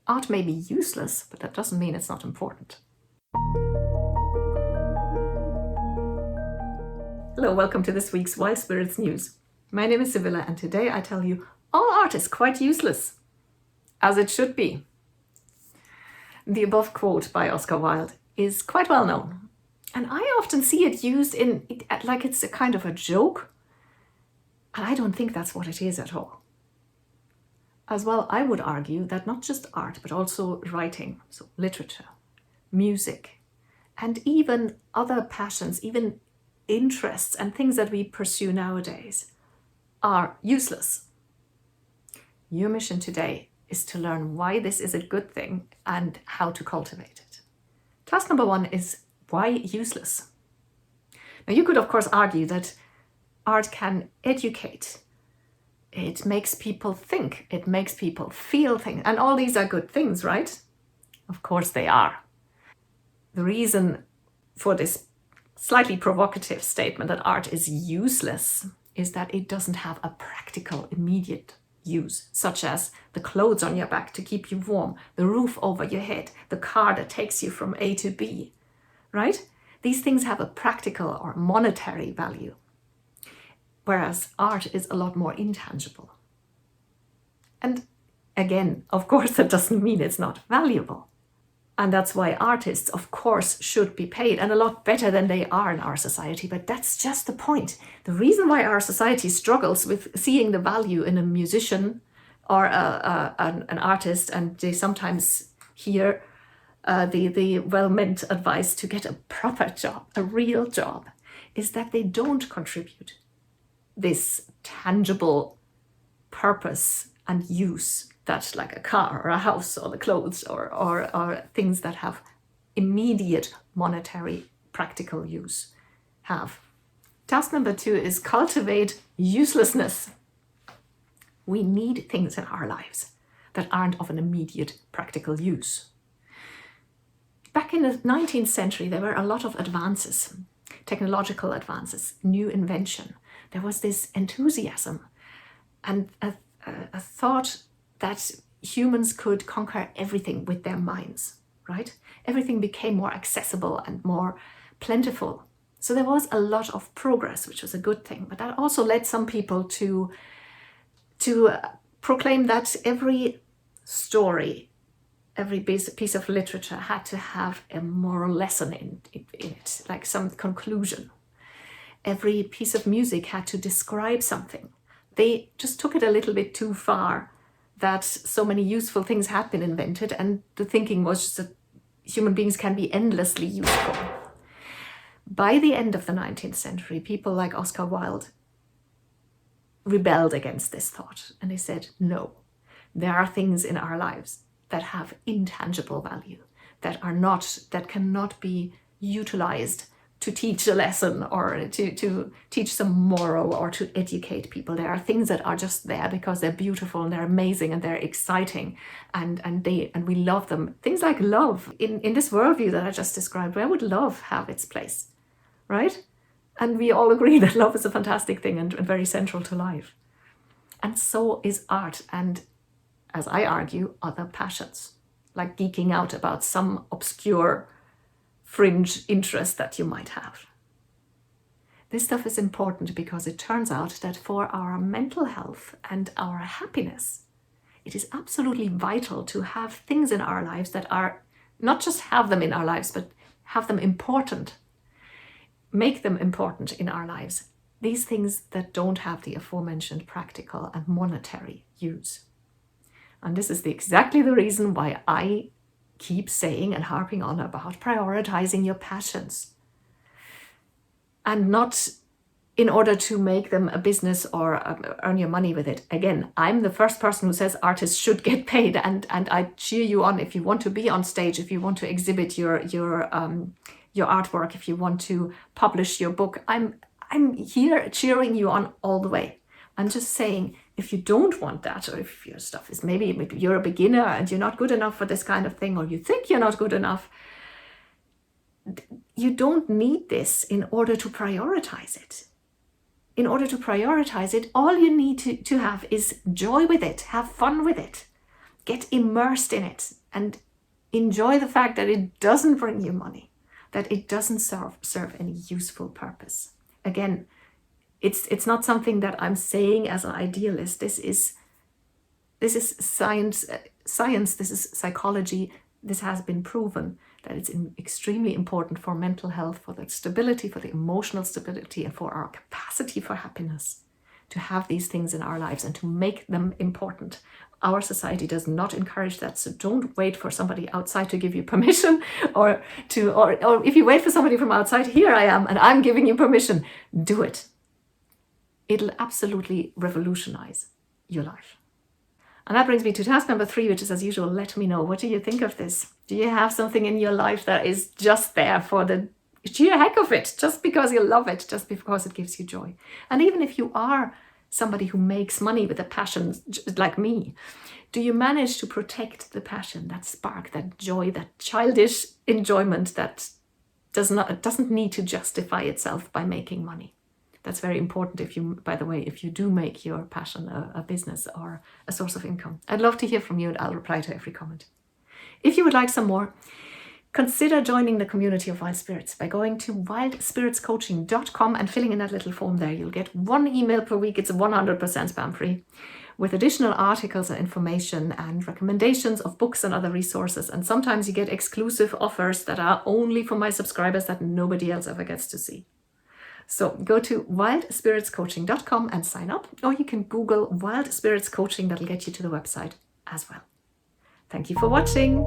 Art may be useless, but that doesn't mean it's not important. Hello, welcome to this week's Wild Spirits News. My name is Sibylla, and today I tell you all art is quite useless, as it should be. The above quote by Oscar Wilde is quite well known, and I often see it used like it's a kind of a joke, and I don't think that's what it is at all. As well, I would argue that not just art, but also writing, so literature, music, and even other passions, even interests and things that we pursue nowadays are useless. Your mission today is to learn why this is a good thing and how to cultivate it. Task number 1 is why useless? Now, you could, of course, argue that art can educate. It makes people think, it makes people feel things, and all these are good things, right? Of course they are. The reason for this slightly provocative statement that art is useless is that it doesn't have a practical, immediate use, such as the clothes on your back to keep you warm, the roof over your head, the car that takes you from A to B, right? These things have a practical or monetary value, whereas art is a lot more intangible. And again, of course, that doesn't mean it's not valuable. And that's why artists, of course, should be paid, and a lot better than they are in our society. But that's just the point. The reason why our society struggles with seeing the value in a musician or an artist, and they sometimes hear the well-meant advice to get a proper job, a real job, is that they don't contribute this tangible purpose and use that, like a car or a house or the clothes or things that have immediate monetary practical use have. Task number 2 is cultivate uselessness. We need things in our lives that aren't of an immediate practical use. Back in the 19th century, there were a lot of advances, technological advances, new invention. There was this enthusiasm and a thought that humans could conquer everything with their minds, right? Everything became more accessible and more plentiful. So there was a lot of progress, which was a good thing. But that also led some people to proclaim that every story, every piece of literature had to have a moral lesson in it, like some conclusion. Every piece of music had to describe something. They just took it a little bit too far, that so many useful things had been invented, and the thinking was just that human beings can be endlessly useful. By the end of the 19th century, people like Oscar Wilde rebelled against this thought, and they said, no, there are things in our lives that have intangible value, that cannot be utilized to teach a lesson or to teach some moral or to educate people. There are things that are just there because they're beautiful and they're amazing and they're exciting and we love them. Things like love. In this worldview that I just described, where would love have its place, right? And we all agree that love is a fantastic thing and very central to life. And so is art and, as I argue, other passions, like geeking out about some obscure fringe interest that you might have. This stuff is important because it turns out that for our mental health and our happiness, it is absolutely vital to have things in our lives that are not just have them in our lives, but have them important, make them important in our lives. These things that don't have the aforementioned practical and monetary use. And this is exactly the reason why I keep saying and harping on about prioritizing your passions. And not in order to make them a business or earn your money with it. Again, I'm the first person who says artists should get paid, and I cheer you on if you want to be on stage, if you want to exhibit your artwork, if you want to publish your book. I'm here cheering you on all the way. I'm just saying, if you don't want that, or if your stuff is maybe you're a beginner and you're not good enough for this kind of thing, or you think you're not good enough, you don't need this in order to prioritize it. In order to prioritize it, all you need to have is joy with it, have fun with it. get immersed in it and enjoy the fact that it doesn't bring you money, that it doesn't serve any useful purpose. Again, it's not something that I'm saying as an idealist. This is science, this is psychology. This has been proven that it's extremely important for mental health, for the stability, for the emotional stability, and for our capacity for happiness, to have these things in our lives and to make them important. Our society does not encourage that, so don't wait for somebody outside to give you permission, or if you wait for somebody from outside, here I am and I'm giving you permission. Do it. It'll absolutely revolutionize your life. And that brings me to task number 3, which is, as usual, let me know. What do you think of this? Do you have something in your life that is just there for the sheer heck of it, just because you love it, just because it gives you joy? And even if you are somebody who makes money with a passion like me, do you manage to protect the passion, that spark, that joy, that childish enjoyment that doesn't need to justify itself by making money? That's very important if you do make your passion a business or a source of income. I'd love to hear from you, and I'll reply to every comment. If you would like some more, consider joining the community of Wild Spirits by going to wildspiritscoaching.com and filling in that little form there. You'll get 1 email per week. It's 100% spam free, with additional articles and information and recommendations of books and other resources. And sometimes you get exclusive offers that are only for my subscribers that nobody else ever gets to see. So go to wildspiritscoaching.com and sign up, or you can Google Wild Spirits Coaching. That'll get you to the website as well. Thank you for watching.